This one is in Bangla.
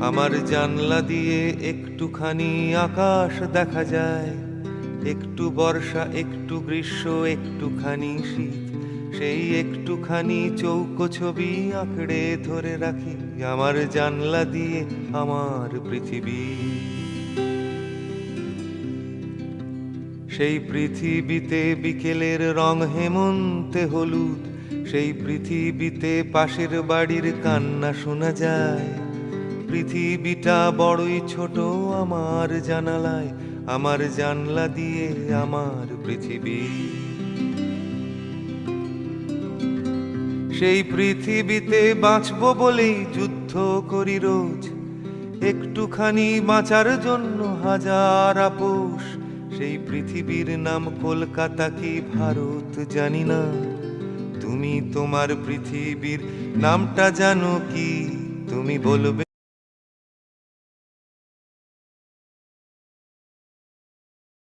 আমার জানলা দিয়ে একটুখানি আকাশ দেখা যায়, একটু বর্ষা, একটু গ্রীষ্ম, একটুখানি শীত। সেই একটুখানি চৌকো ছবি আঁকড়ে ধরে রাখি আমার জানলা দিয়ে আমার পৃথিবী। সেই পৃথিবীতে বিকেলের রং হেমন্তে হলুদ, সেই পৃথিবীতে পাশের বাড়ির কান্না শোনা যায়। পৃথিবীটা বড়ই ছোট আমার জানালায়, আমার জানলা দিয়ে আমার পৃথিবী। সেই পৃথিবীতে বাঁচবো বলেই যুদ্ধ করি রোজ, একটুখানি বাঁচার জন্য হাজার আপোষ। সেই পৃথিবীর নাম কলকাতা কি ভারত জানি না, তুমি তোমার পৃথিবীর নামটা জানো কি? তুমি বলবে